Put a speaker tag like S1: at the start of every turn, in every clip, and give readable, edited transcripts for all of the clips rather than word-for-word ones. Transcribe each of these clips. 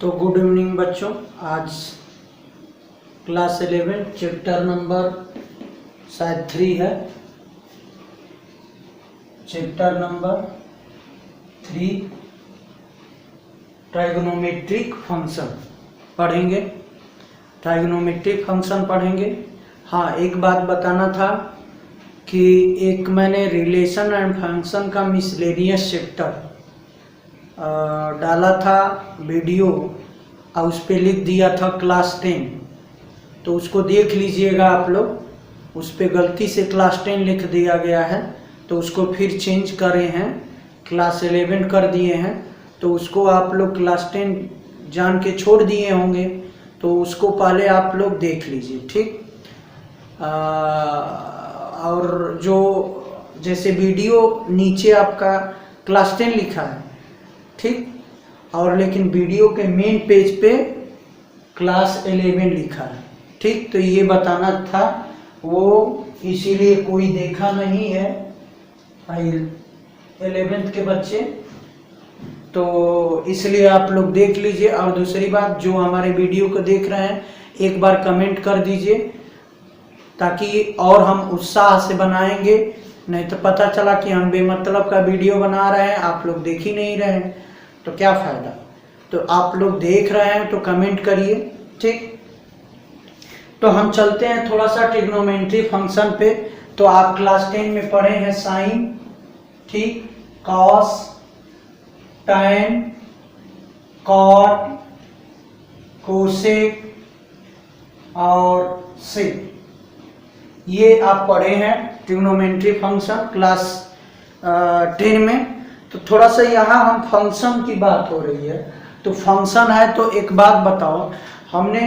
S1: तो good evening बच्चों। आज क्लास 11 चैप्टर नंबर शायद 3 है। चैप्टर नंबर 3 ट्राइगोनोमेट्रिक फंक्शन पढ़ेंगे। ट्राइगोनोमेट्रिक फंक्शन पढ़ेंगे। हाँ, एक बात बताना था कि एक मैंने रिलेशन एंड फंक्शन का मिसलेनियस चैप्टर डाला था वीडियो और उस पर लिख दिया था क्लास 10, तो उसको देख लीजिएगा आप लोग। उस पर गलती से क्लास 10 लिख दिया गया है, तो उसको फिर चेंज करे हैं, क्लास 11 कर दिए हैं। तो उसको आप लोग क्लास 10 जान के छोड़ दिए होंगे, तो उसको पहले आप लोग देख लीजिए, ठीक। और जो जैसे वीडियो नीचे आपका क्लास 10 लिखा है, ठीक, और लेकिन वीडियो के मेन पेज पे क्लास 11 लिखा है, ठीक। तो ये बताना था, वो इसीलिए कोई देखा नहीं है 11th के बच्चे, तो इसलिए आप लोग देख लीजिए। और दूसरी बात, जो हमारे वीडियो को देख रहे हैं एक बार कमेंट कर दीजिए, ताकि और हम उत्साह से बनाएंगे। नहीं तो पता चला कि हम बेमतलब का वीडियो बना रहे हैं, आप लोग देख ही नहीं रहे हैं, तो क्या फ़ायदा। तो आप लोग देख रहे हैं तो कमेंट करिए, ठीक। तो हम चलते हैं थोड़ा सा ट्रिग्नोमेट्री फंक्शन पे। तो आप क्लास 10 में पढ़े हैं साइन, ठीक, कॉस, टैन, कॉट, कोसेक और सेक, ये आप पढ़े हैं ट्रिग्नोमेट्री फंक्शन क्लास 10 में। तो थोड़ा सा यहाँ हम फंक्शन की बात हो रही है, तो फंक्शन है तो एक बात बताओ, हमने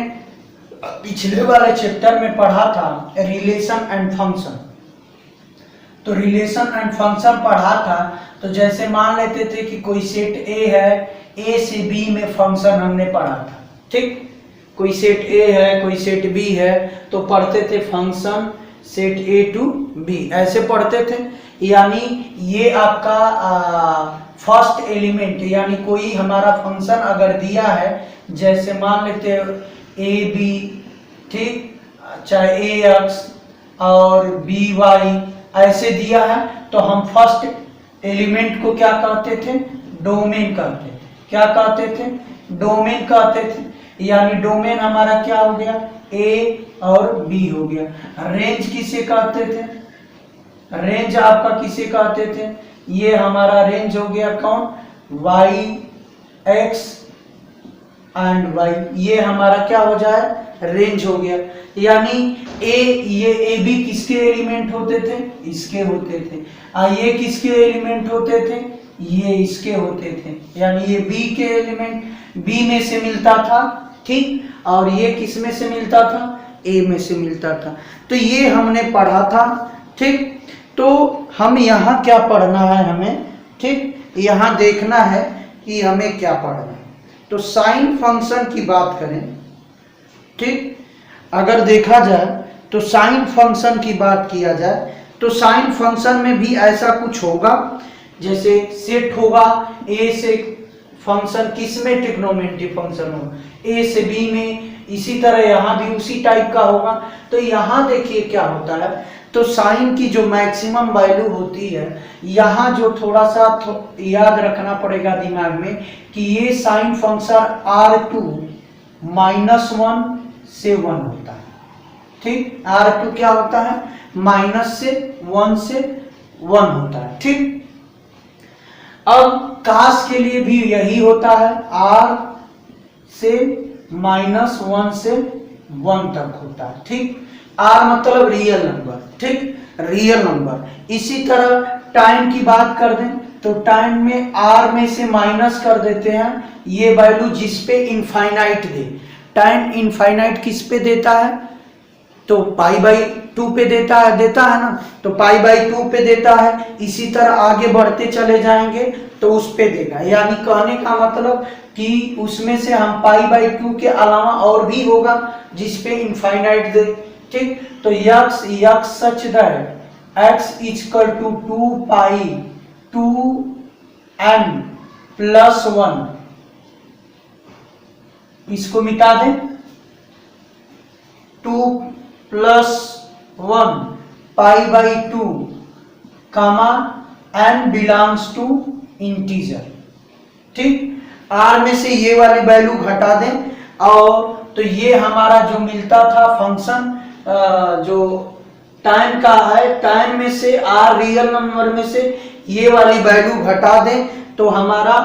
S1: पिछले वाले चैप्टर में पढ़ा था रिलेशन एंड फंक्शन। तो रिलेशन एंड फंक्शन पढ़ा था, तो जैसे मान लेते थे कि कोई सेट ए है, ए से बी में फंक्शन हमने पढ़ा था, ठीक। कोई सेट ए है, कोई सेट बी है, तो पढ़ते थे function set A to B, ऐसे पढ़ते थे। यानी ये आपका फर्स्ट एलिमेंट, यानी कोई हमारा फंक्शन अगर दिया है, जैसे मान लेते ए बी, ठीक, चाहे ए एक्स और बी वाई ऐसे दिया है, तो हम फर्स्ट एलिमेंट को क्या कहते थे? डोमेन कहते थे। क्या कहते थे? डोमेन कहते थे। यानी डोमेन हमारा क्या हो गया? ए और बी हो गया। रेंज किसे कहते थे? रेंज आपका किसे कहते थे? ये हमारा रेंज हो गया कौन? वाई, एक्स एंड वाई, ये हमारा क्या हो जाए? रेंज हो गया। यानी ये ए बी किसके एलिमेंट होते थे? इसके होते थे। ये किसके एलिमेंट होते थे? ये इसके होते थे। यानी ये बी के एलिमेंट, बी में से मिलता था, ठीक, और ये किस में से मिलता था? ए में से मिलता था। तो ये हमने पढ़ा था, ठीक। तो हम यहाँ क्या पढ़ना है हमें, ठीक, यहाँ देखना है कि हमें क्या पढ़ना है। तो साइन फंक्शन की बात करें, ठीक, अगर देखा जाए तो साइन फंक्शन की बात किया जाए, तो साइन फंक्शन में भी ऐसा कुछ होगा, जैसे सेट होगा ए से फंक्शन किस में? ट्रिग्नोमेट्री फंक्शन होगा ए से बी में, इसी तरह यहाँ भी उसी टाइप का होगा। तो यहाँ देखिए क्या होता है, तो साइन की जो मैक्सिमम वैल्यू होती है, यहाँ जो थोड़ा सा याद रखना पड़ेगा दिमाग में कि ये साइन फंक्शन R2 -1 से 1 होता है, ठीक। R2 क्या होता है? -1 से 1 होता है, ठीक। अब कास के लिए भी यही होता है, R से -1 से 1 तक होता है, ठीक। R मतलब रियल नंबर, ठीक, रियल नंबर। इसी तरह टाइम की बात कर दें तो टाइम में R में से माइनस कर देते हैं ये वैल्यू जिस पे इनफाइनाइट दे। टाइम इनफाइनाइट किस पे देता है? तो π/2 पे देता है ना, तो π/2 पे देता है। इसी तरह आगे बढ़ते चले जाएंगे तो उस पे देगा। यानी कहने का मतलब कि उसमें से हम π/2 के अलावा और भी होगा जिस पे इनफाइनाइट दे, ठीक। तो x such that x = 2π2n + 1 इसको मिटा दें, 2 + 1 π/2 comma n belongs to integer. ठीक, r में से ये वाली वैल्यू घटा दें और तो ये हमारा जो मिलता था फंक्शन जो टाइम का है, टाइम में से r रियल नंबर में से ये वाली वैल्यू घटा दें तो हमारा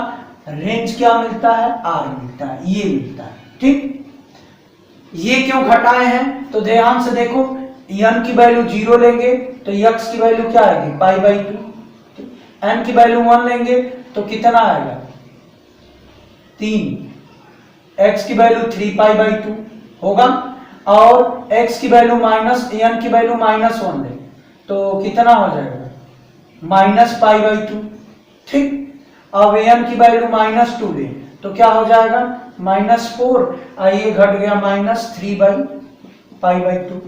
S1: रेंज क्या मिलता है, r मिलता है, ये मिलता है। ठीक, ये क्यों घटाए हैं तो ध्यान से देखो, n की वैल्यू 0 लेंगे तो x की वैल्यू क्या आएगी π/2, n की वैल्यू 1 लेंगे तो कितना आएगा 3, x की वैल्यू 3π/2 होगा और x की वैल्यू n की वैल्यू -1 ले तो कितना हो जाएगा -π/2। ठीक, अब n की वैल्यू -2 ले तो क्या हो जाएगा -4 और ये घट गया -3/π/2।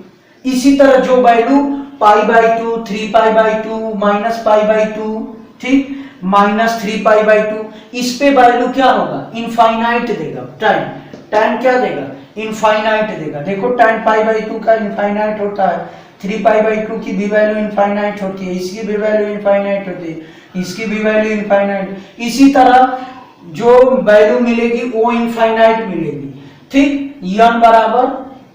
S1: इसी तरह जो वैल्यू π/2, 3π/2, -π/2, ठीक, -3π/2, इस पे वैल्यू क्या होगा इनफाइनाइट देगा। टाइम क्या देगा इनफाइनाइट देगा। देखो tan π/2 का इनफाइनाइट होता है, 3π/2 की भी वैल्यू इनफाइनाइट होती है, इसकी भी वैल्यू इनफाइनाइट होती है, इसकी भी वैल्यू इनफाइनाइट, इसी तरह जो वैल्यू मिलेगी वो इनफाइनाइट मिलेगी। ठीक, n बराबर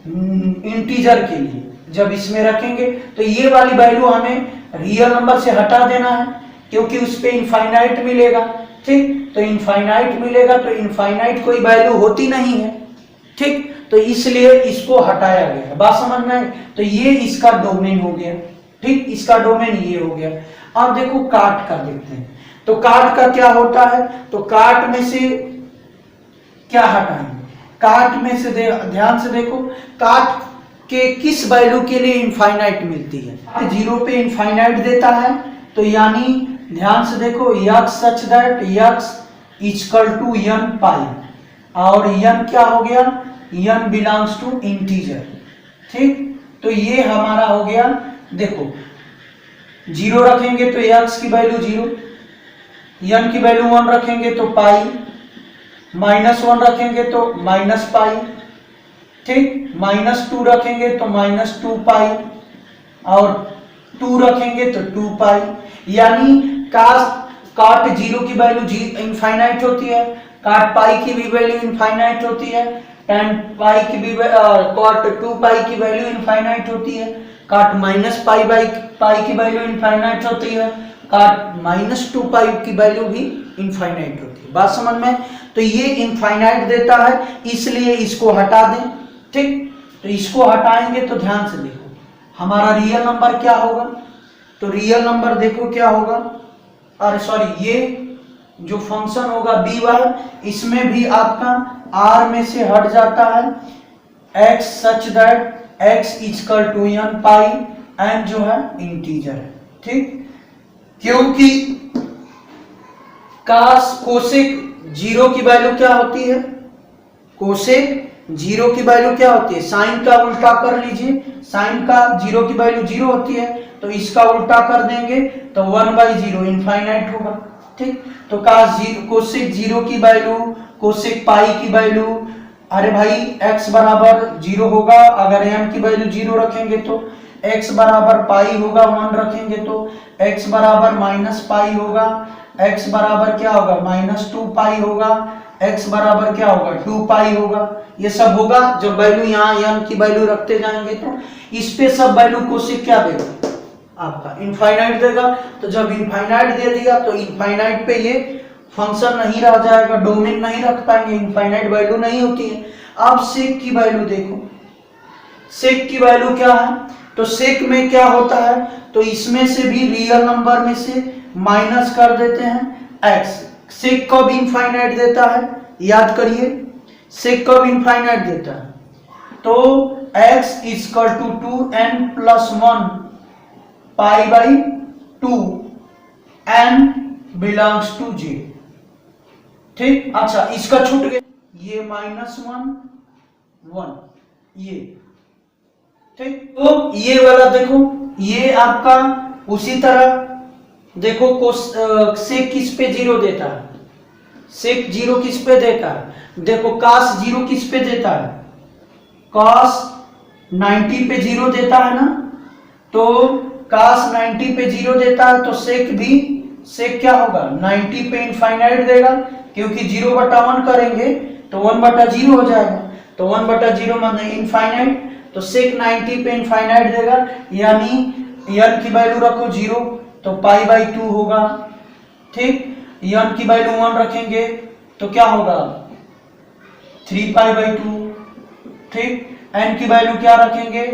S1: इंटीजर के लिए जब इसमें रखेंगे तो ये वाली वैल्यू हमें रियल नंबर से हटा देना है क्योंकि उस पे इनफाइनाइट मिलेगा। ठीक, तो इनफाइनाइट मिलेगा तो इनफाइनाइट कोई वैल्यू होती नहीं है। ठीक, तो इसलिए इसको हटाया गया है। बात समझ में आई? तो ये इसका डोमेन हो गया। ठीक, इसका डोमेन ये हो गया। अब देखो काट का देखते हैं, तो काट का क्या होता है, तो काट में से क्या हटाएंगे, काट में से ध्यान से देखो, काट के किस वैल्यू के लिए इनफाइनाइट मिलती है, 0 पे इनफाइनाइट देता है तो यानी ध्यान से देखो x such that x = n पाई और n क्या हो गया n बिलोंग्स टू इंटीजर। ठीक, तो ये हमारा हो गया, देखो 0 रखेंगे तो x की वैल्यू 0, n की वैल्यू 1 रखेंगे तो पाई, -1 रखेंगे तो -पाई, ठीक, -2 रखेंगे तो -2 पाई और 2 रखेंगे तो 2 पाई। यानी काट 0 की वैल्यू इनफाइनाइट होती है, काट पाई की भी वैल्यू इनफाइनाइट होती है, tan पाई की भी काट 2 पाई की वैल्यू इनफाइनाइट होती है, काट -पाई की वैल्यू इनफाइनाइट होती है, काट -2 पाई की वैल्यू भी इनफाइनाइट होती है। बात समझ में? तो ये इनफाइनाइट देता है इसलिए इसको हटा दें। ठीक, तो इसको हटाएंगे तो ध्यान से देखो हमारा रियल नंबर क्या होगा, तो रियल नंबर देखो क्या होगा, अरे सॉरी, ये जो फंक्शन होगा by इसमें भी आपका r में से हट जाता है x such that x = n pi, n जो है इंटीजर है। ठीक, क्योंकि कोसेक 0 की वैल्यू क्या होती है, कोसेक 0 की वैल्यू क्या होती है, साइन का उल्टा कर लीजिए, साइन का 0 की वैल्यू 0 होती है तो इसका उल्टा कर देंगे तो 1/0 इनफाइनाइट होगा। ठीक, तो कोसेक 0 की वैल्यू, कोसेक पाई की वैल्यू, अरे भाई x बराबर 0 होगा, अगर n की वैल्यू 0 रखेंगे तो x बराबर पाई होगा, 1 रखेंगे तो x बराबर -पाई होगा, x बराबर क्या होगा -2 पाई होगा, x बराबर क्या होगा 2 पाई होगा। ये सब होगा जब वैल्यू यहाँ n की वैल्यू रखते जाएंगे तो इस पे सब वैल्यू कोसेक क्या देगा आपका इनफाइनाइट देगा। तो जब इनफाइनाइट दे दिया तो इनफाइनाइट पे ये फंक्शन नहीं रह जाएगा, डोमेन नहीं रख पाएंगे, इनफाइनाइट वैल्यू नहीं होती है। अब सेक की वैल्यू देखो, सेक की वैल्यू क्या है, तो सेक में क्या होता है, तो इसमें से भी रियल नंबर में से माइनस कर देते हैं x। सेक कब इनफाइनाइट देता है, याद करिए, सेक कब इनफाइनाइट देता है, तो x = 2n + 1 π/2 n belongs to j। ठीक, अच्छा इसका छूट गया, ये -1 1 ये। ठीक, तो ये वाला देखो, ये आपका उसी तरह देखो सेक किस पे 0 देता है, सेक 0 किस पे देता है, देखो cos 0 किस पे देता है, cos 90 पे 0 देता है ना, तो cos 90 पे 0 देता है, तो sec भी sec क्या होगा 90 पे इनफाइनाइट देगा, क्योंकि 0/1 करेंगे तो 1/0 हो जाएगा, तो 1/0 माने इनफाइनाइट, तो sec 90 पे इनफाइनाइट देगा, यानी n की वैल्यू रखो 0 तो π/2 होगा, ठीक, n की वैल्यू 1 रखेंगे तो क्या होगा 3π/2, ठीक, n की वैल्यू क्या रखेंगे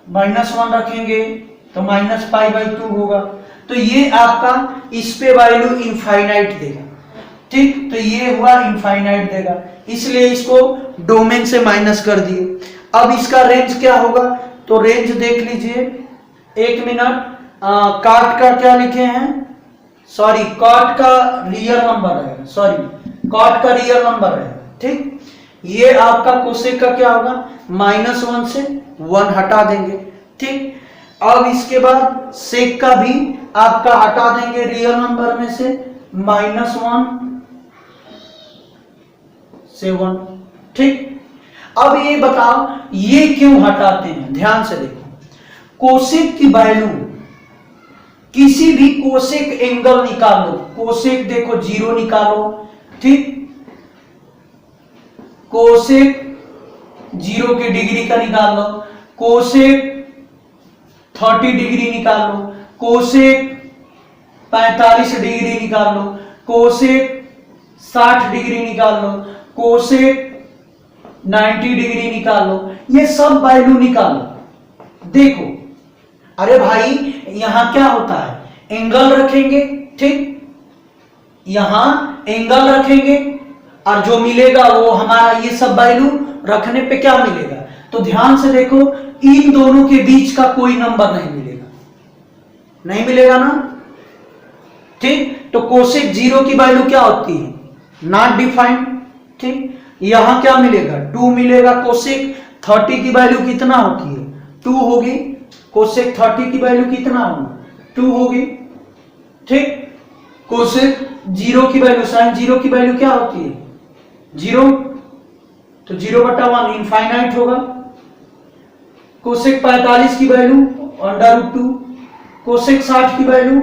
S1: -1 रखेंगे तो -π/2 होगा। तो ये आपका इस पे वैल्यू इनफाइनाइट देगा, ठीक, तो ये हुआ इनफाइनाइट देगा, इसलिए इसको डोमेन से माइनस कर दिए। अब इसका रेंज क्या होगा, तो रेंज देख लीजिए, 1 मिनट, काट का क्या लिखे हैं, सॉरी कॉट का रियल नंबर है, सॉरी कॉट का रियल नंबर है, ठीक, ये आपका कोसेक का क्या होगा -1 से 1 हटा देंगे, ठीक। अब इसके बाद सेक का भी आपका हटा देंगे रियल नंबर में से -1 से 1, ठीक। अब ये बताओ ये क्यों हटाते हैं, ध्यान से देखो, कोसेक की वैल्यू किसी भी कोसेक एंगल निकालो, कोसेक देखो 0 निकालो, ठीक, कोसेक 0 के डिग्री का निकाल लो, कोसेक 30 डिग्री निकाल लो, कोसेक 45 डिग्री निकाल लो, कोसेक 60 डिग्री निकाल लो, कोसेक 90 डिग्री निकाल लो, ये सब वैल्यू निकालो। देखो अरे भाई यहां क्या होता है, एंगल रखेंगे, ठीक, यहां एंगल रखेंगे और जो मिलेगा वो हमारा ये सब वैल्यू रखने पे क्या मिलेगा, तो ध्यान से देखो इन दोनों के बीच का कोई नंबर नहीं मिलेगा, नहीं मिलेगा ना, ठीक। तो कोसेक 0 की वैल्यू क्या होती है, नॉट डिफाइंड, ठीक, यहां क्या मिलेगा 2 मिलेगा, कोसेक 30 की वैल्यू कितना होती है 2 होगी, कोसेक 30 की वैल्यू कितना होगी 2 होगी, ठीक। कोसेक 0 की वैल्यू, साइन 0 की वैल्यू क्या होती है 0, तो 0/1 इनफाइनाइट होगा। कोसेक 45 की वैल्यू √2, कोसेक 60 की वैल्यू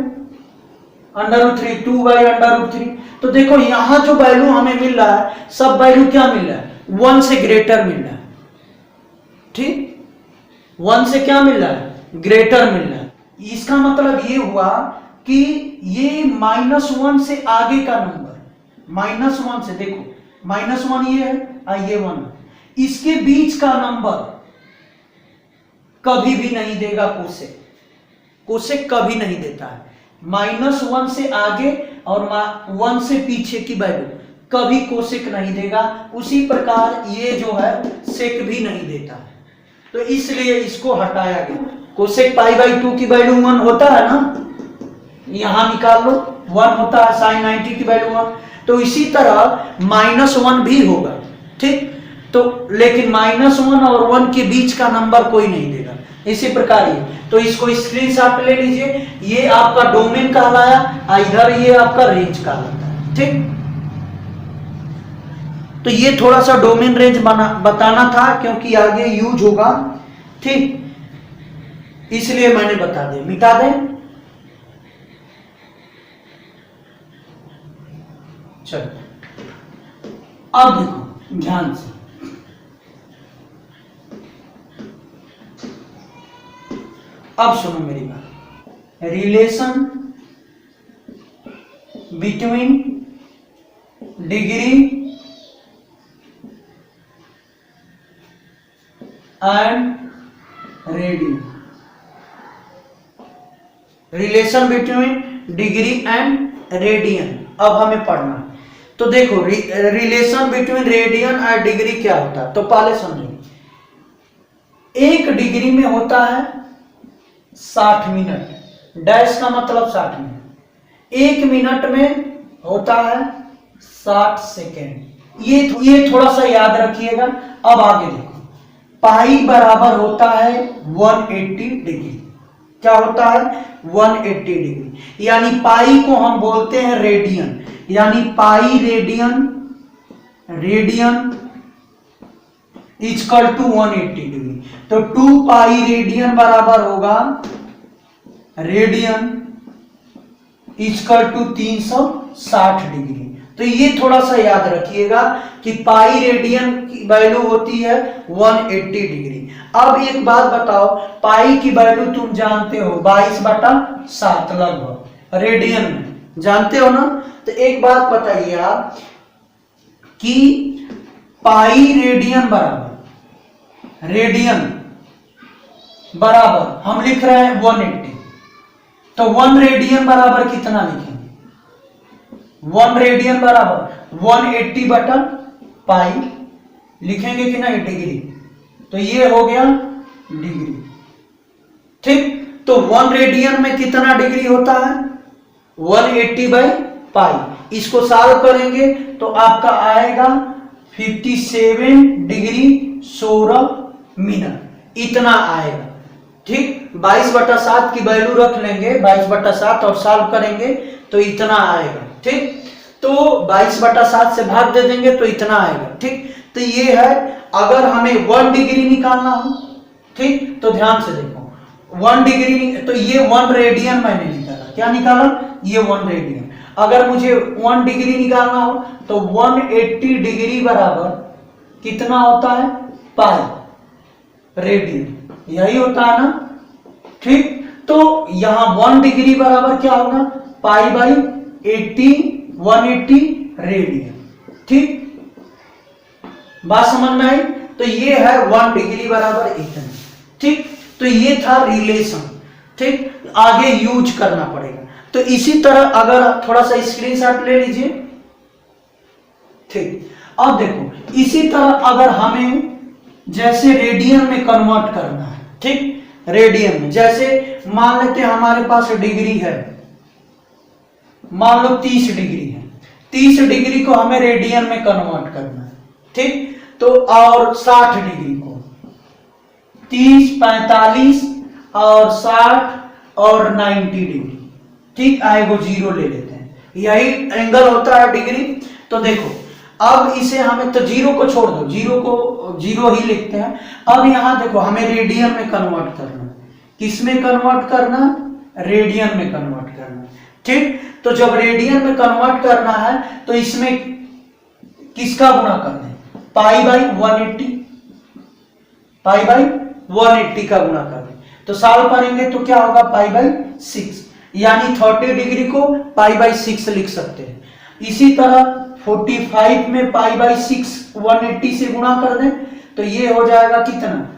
S1: √3, 2/√3। तो देखो यहां जो वैल्यू हमें मिल रहा है सब वैल्यू क्या मिल रहा है 1 से ग्रेटर मिल रहा है, ठीक, 1 से क्या मिल रहा है ग्रेटर मिल रहा है। इसका मतलब ये हुआ कि ये -1 से आगे का नंबर, -1 से देखो -1 ये है, ये 1, इसके बीच का नंबर कभी भी नहीं देगा कोसेक, कोसेक कभी नहीं देता है, -1 से आगे और 1 से पीछे की वैल्यू कभी कोसेक नहीं देगा, उसी प्रकार ये जो है सेक भी नहीं देता है, तो इसलिए इसको हटाया गया। कोसेक π/2 की वैल्यू 1 होता है ना, यहां निकाल लो 1 होता है, साइन 90 की वैल्यू 1, तो इसी तरह -1 भी होगा, ठीक, तो लेकिन -1 और 1 के बीच का नंबर कोई नहीं देगा, इसी प्रकार ये, तो इसको स्क्रीनशॉट ले लीजिए, ये आपका डोमेन कहलाया, इधर ये आपका रेंज कहलाता है, ठीक। तो ये थोड़ा सा डोमेन रेंज बताना था क्योंकि आगे यूज होगा, ठीक, इसलिए मैंने बता दिया। मिटा दें, चलो अब देखो ध्यान से, अब सुनो मेरी बात, relation between degree and radian, relation between degree and radian अब हमें पढ़ना है। तो देखो रिलेशन बिटवीन रेडियन और डिग्री क्या होता है, तो पहले समझेंगे, 1 डिग्री में होता है 60 मिनट, डैश का मतलब 60 मिनट, 1 मिनट में होता है 60 सेकेंड, ये थोड़ा सा याद रखिएगा। अब आगे देखो, पाई बराबर होता है 180 डिग्री, क्या होता है 180 डिग्री, यानी पाई को हम बोलते हैं रेडियन, यानी pi radian equal to 180 degree. तो 2 पाई रेडियन बराबर होगा रेडियन इक्वल टू 360 डिग्री। तो ये थोड़ा सा याद रखिएगा कि पाई रेडियन की वैल्यू होती है 180 डिग्री। अब एक बात बताओ, पाई की वैल्यू तुम जानते हो 22/7 लगभग रेडियन में, जानते हो ना। तो एक बात बताइए आप कि पाई रेडियन बराबर हम लिख रहे हैं 180, तो 1 रेडियन बराबर कितना लिखेंगे? 1 रेडियन बराबर 180/पाई लिखेंगे कि नहीं डिग्री। तो ये हो गया डिग्री, ठीक। तो 1 रेडियन में कितना डिग्री होता है? 180/पाई। इसको सॉल्व करेंगे तो आपका आएगा 57 डिग्री 16 मिनट, इतना आएगा, ठीक। 22/7 की वैल्यू रख लेंगे, 22/7 और सॉल्व करेंगे तो इतना आएगा, ठीक। तो 22/7 से भाग दे देंगे तो इतना आएगा, ठीक। तो ये है, अगर हमें 1 डिग्री निकालना हो, ठीक, तो ध्यान से देखो 1 डिग्री, तो ये 1 रेडियन मैंने निकाला। क्या निकाला? ये 1 रेडियन। अगर मुझे 1 डिग्री निकालना हो तो 180 डिग्री बराबर कितना होता है? पाई रेडियन, यही होता है ना, ठीक। तो यहां 1 डिग्री बराबर क्या होगा? पाई बाई 180 रेडियन, ठीक। बात समझ में आई? तो ये है 1 डिग्री बराबर इतना, ठीक। तो ये था रिलेशन, ठीक। आगे यूज करना पड़ेगा। तो इसी तरह अगर थोड़ा सा स्क्रीनशॉट ले लीजिए, ठीक। अब देखो इसी तरह अगर हमें जैसे रेडियन में कन्वर्ट करना है, ठीक, रेडियन में जैसे मान लेते हैं हमारे पास डिग्री है, मान लो 30 डिग्री है, 30 डिग्री को हमें रेडियन में कन्वर्ट करना है, ठीक। तो और 60 डिग्री को 30, 45 और 60 और 90 डिग्री, ठीक। आएगा 0 ले लेते हैं, यही एंगल होता है डिग्री। तो देखो अब इसे हमें, तो 0 को छोड़ दो, 0 को 0 ही लिखते हैं। अब यहां देखो हमें रेडियन में कन्वर्ट करना है। किस में कन्वर्ट करना? रेडियन में कन्वर्ट करना, ठीक। तो जब रेडियन में कन्वर्ट करना है तो इसमें किसका गुणा करना है? पाई बाई 180, पाई बाई 180 का गुणा कर दें तो सॉल्व करेंगे तो क्या होगा? पाई बाई 6, यानी 30 डिग्री को पाई बाई 6 लिख सकते हैं। इसी तरह 45 में पाई बाई 6 180 से गुणा कर दें तो ये हो जाएगा कितना?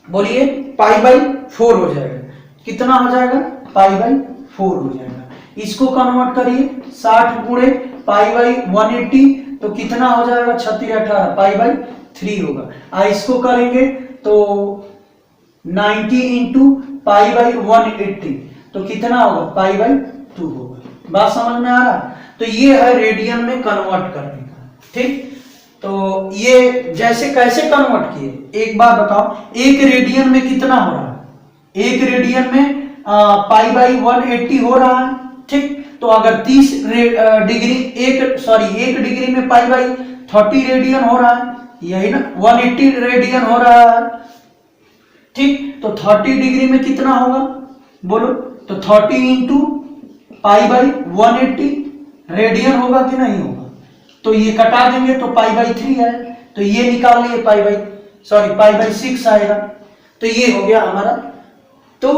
S1: बोलिए, पाई बाई 4 हो जाएगा। कितना हो जाएगा? पाई बाई 4 हो जाएगा। इसको कन्वर्ट करिए, 60 गुणे पाई बाई 180 तो कितना हो जाएगा? 36 18 पाई बाई 3 होगा। इसको करेंगे तो 90 इंटू पाई बाई 180 तो कितना होगा? पाई बाई 2 होगा। बात समझ में आ रहा? तो ये है रेडियन में कन्वर्ट करने का, ठीक। तो ये जैसे कैसे कन्वर्ट किए एक बार बताओ, एक रेडियन में कितना हो रहा है? एक रेडियन में पाई बाई 180 हो रहा है, ठीक। तो अगर 30 डिग्री एक डिग्री में पाई बाई 30 रेडियन हो रहा है, यही ना, 180 रेडियन हो रहा है, ठीक। तो 30 डिग्री में कितना होगा बोलो? तो 30 इंटू पाई बाई 180 रेडियन होगा कि नहीं होगा? तो ये कटा देंगे तो पाई बाई 3 है, तो ये निकाल लिए पाई बाई 6 आएगा। तो ये हो गया हमारा। तो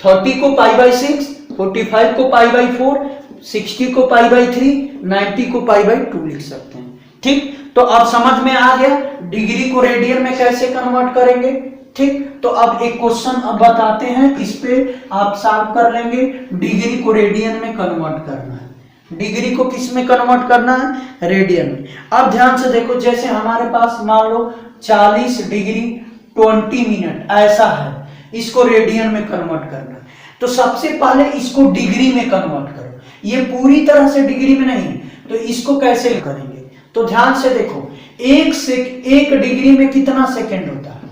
S1: 30 को पाई बाई 6, 45 को पाई बाई 4, 60 को पाई बाई 3, 90 को पाई बाई 2 लिख सकते हैं, ठीक। तो अब समझ में आ गया डिग्री को रेडियन में कैसे कन्वर्ट करेंगे, ठीक। तो अब एक क्वेश्चन अब बताते हैं, इस पे आप सॉल्व कर लेंगे। डिग्री को रेडियन में कन्वर्ट करना है। डिग्री को किस में कन्वर्ट करना है? रेडियन में। अब ध्यान से देखो, जैसे हमारे पास मान लो 40 डिग्री 20 मिनट ऐसा है, इसको रेडियन में कन्वर्ट करना है। तो सबसे पहले इसको डिग्री में कन्वर्ट करो, ये पूरी तरह से डिग्री में नहीं। तो इसको कैसे करेंगे? तो ध्यान से देखो, एक डिग्री में कितना सेकंड होता है?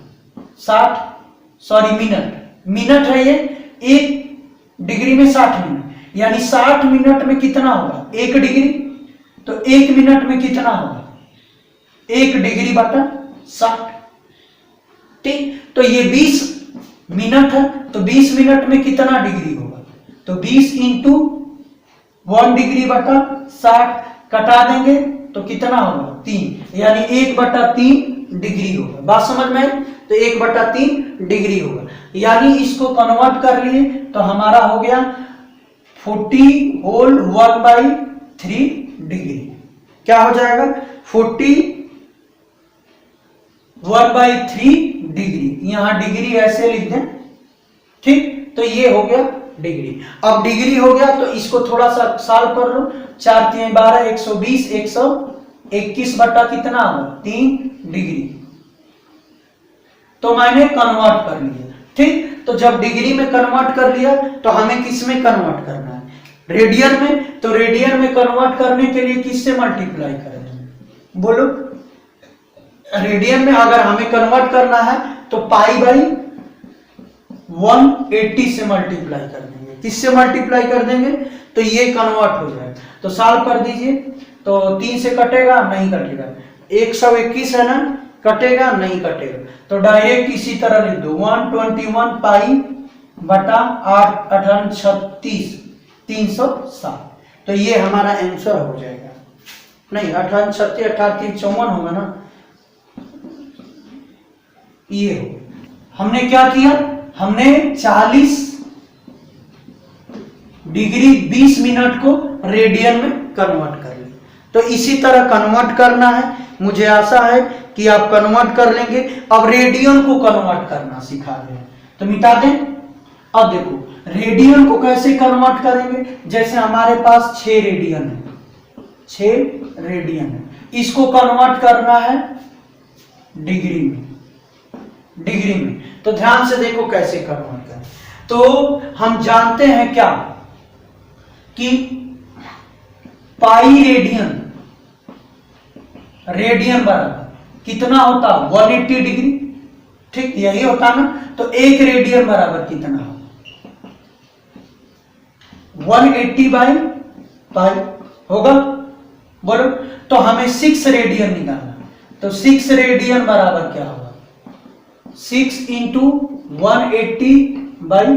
S1: 60 मिनट है ये, एक डिग्री में 60 मिनट। यानी 60 मिनट में कितना होगा 1 डिग्री, तो 1 मिनट में कितना होगा 1 डिग्री बटा 60। ठीक, तो ये 20 मिनट है, तो 20 मिनट में कितना डिग्री होगा, तो 20 इंटू 1 डिग्री बटा 60 कटा देंगे तो कितना होगा 3, यानी 1/3 डिग्री होगा। बात समझ में आई? तो 1/3 डिग्री होगा, यानी इसको कन्वर्ट कर लिए तो हमारा हो गया 40 होल 1/3 डिग्री। क्या हो जाएगा 40 1/3 डिग्री, यहां डिग्री ऐसे लिख दें। ठीक, तो ये हो गया डिग्री। अब डिग्री हो गया तो इसको थोड़ा सा सॉल्व कर लो, 4 3 12 120 121 बटा कितना होगा 3 डिग्री, तो मैंने कन्वर्ट कर लिया। ठीक, तो जब डिग्री में कन्वर्ट कर लिया तो हमें किस में कन्वर्ट करना है, रेडियन में। तो रेडियन में कन्वर्ट करने के लिए किससे मल्टीप्लाई करेंगे बोलो, रेडियन में अगर हमें कन्वर्ट करना है तो π/180 से मल्टीप्लाई कर देंगे। किससे मल्टीप्लाई कर देंगे, तो ये कन्वर्ट हो जाए। तो सॉल्व कर दीजिए, तो 3 से कटेगा नहीं कटेगा, 121 है ना, कटेगा नहीं कटेगा, तो डायरेक्ट इसी तरह लिख दो 121 π/8 8 36 360। तो ये हमारा आंसर हो जाएगा। नहीं 8 36 18 30 54 होगा ना, ये हो। हमने क्या किया, हमने 40 डिग्री 20 मिनट को रेडियन में कन्वर्ट कर लिया। तो इसी तरह कन्वर्ट करना है, मुझे आशा है कि आप कन्वर्ट कर लेंगे। अब रेडियन को कन्वर्ट करना सिखा दें, तो मिटा दें। अब देखो रेडियन को कैसे कन्वर्ट करेंगे, जैसे हमारे पास 6 रेडियन है, 6 रेडियन है, इसको कन्वर्ट करना है डिग्री में, डिग्री में। तो ध्यान से देखो कैसे कन्वर्ट करें। तो हम जानते हैं क्या कि पाई रेडियन, रेडियन बराबर कितना होता 180 डिग्री। ठीक, यही होता ना, तो 1 रेडियन बराबर कितना हो 180/पाई होगा, बोलो। तो हमें 6 रेडियन निकालना, तो 6 रेडियन बराबर क्या होगा 6 इंटू 180/पाई।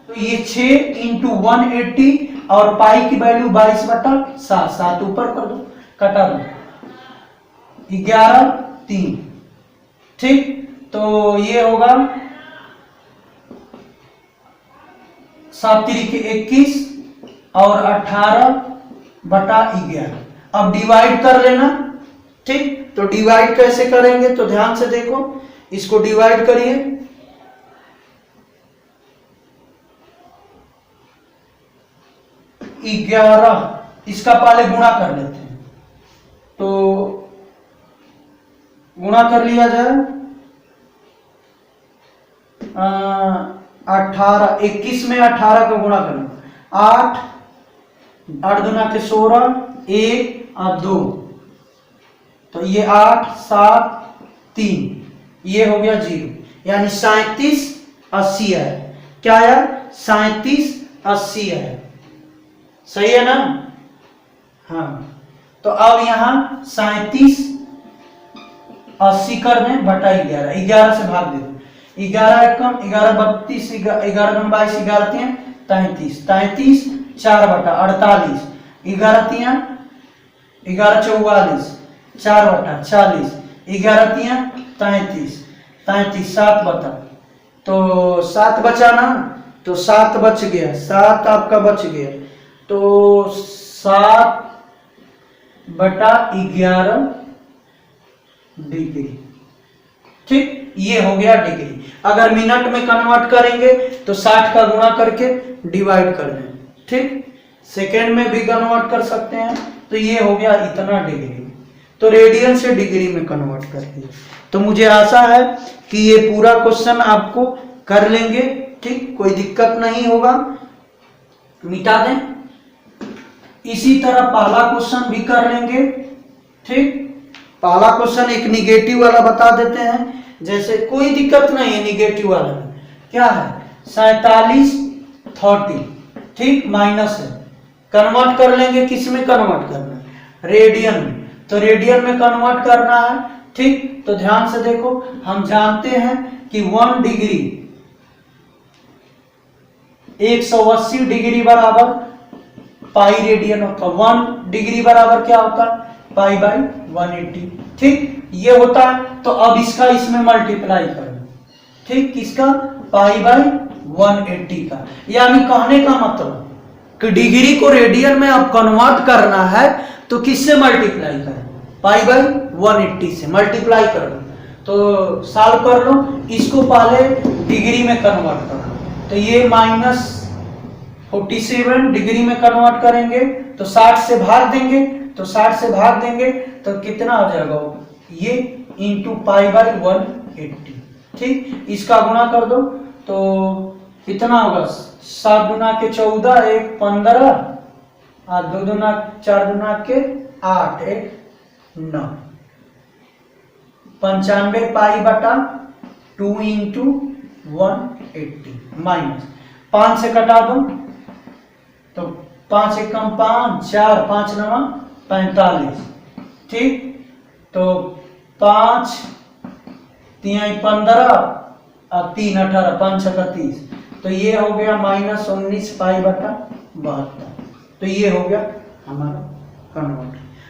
S1: तो ये 6 इंटू 180 और पाई की वैल्यू 22/7, 7 ऊपर कर दो, कटा दो 11 3। ठीक, तो ये होगा 7 3 21 और 18/11। अब डिवाइड कर लेना। ठीक, तो डिवाइड कैसे करेंगे, तो ध्यान से देखो, इसको डिवाइड करिए। 11, इसका पहले गुणा कर लेते हैं, तो गुणा कर लिया जाए 18, 21 में 18 का गुणा करना, 8 8 दूना के 16, 1 और 2, तो ये 8 7 3, ये हो गया 0, यानी 37 80 है। क्या है 37 80 है, सही है ना। हाँ, तो अब यहां 37 80 कर दें बटा 11, 11 से भाग दे दो, 11 कम 11 32, 11 कम 22, 11 3 33, 33 4/48, 11 3 11 44, 4/40, 11 3 33, 33 7 बता, तो 7 बचा ना, तो 7 बच गया, 7 आपका बच गया, तो 7/11 डिग्री। ठीक, ये हो गया डिग्री। अगर मिनट में कन्वर्ट करेंगे तो 60 का गुणा करके डिवाइड कर दें। ठीक, सेकेंड में भी कन्वर्ट कर सकते हैं, तो ये हो गया इतना डिग्री। तो रेडियन से डिग्री में कन्वर्ट कर दिया। तो मुझे आशा है कि ये पूरा क्वेश्चन आपको कर लेंगे। ठीक, कोई दिक्कत नहीं होगा, मिटा दें। इसी तरह पहला क्वेश्चन भी कर लेंगे। ठीक, पहला क्वेश्चन एक निगेटिव वाला बता देते हैं, जैसे कोई दिक्कत नहीं है निगेटिव वाला में। क्या है 47 30, ठीक, माइनस है, कन्वर्ट कर लेंगे, किस में कन्वर्ट करना है, रेडियन में, तो रेडियन में कन्वर्ट करना है। ठीक, तो ध्यान से देखो, हम जानते हैं कि 1 डिग्री 180 डिग्री बराबर पाई रेडियन होता है, 1 डिग्री बराबर क्या होता है, पाई बाई 180। ठीक, ये होता है, तो अब इसका इसमें मल्टीप्लाई करें। ठीक, किसका, पाई बाई 180 का, यानी कहने का मतलब कि डिग्री को रेडियन में अब कन्वर्ट करना है तो किससे मल्टीप्लाई करें, पाई बाई 180 से मल्टीप्लाई कर लो, तो सॉल्व कर लो, इसको पहले डिग्री में कन्वर्ट करो, तो ये -47 डिग्री में कन्वर्ट करेंगे तो 60 से भाग देंगे, तो 60 से भाग देंगे तो कितना आ जाएगा, ये इंटू पाई बाई 180। ठीक, इसका गुणा कर दो तो कितना होगा, 7 दूना के 14, 1 15, 2 दूना 4 दूना के 8, 1 9, 95 पाई बटा 2 इंटू 180 माइनस 5 से कटा दो तो 5 एकम 5, 4 5 9 45। ठीक, तो 5 3 15 और 3 18, 5 31, तो ये हो गया -19 पाई बटा 72। तो ये हो गया हमारा कन्वर्ट।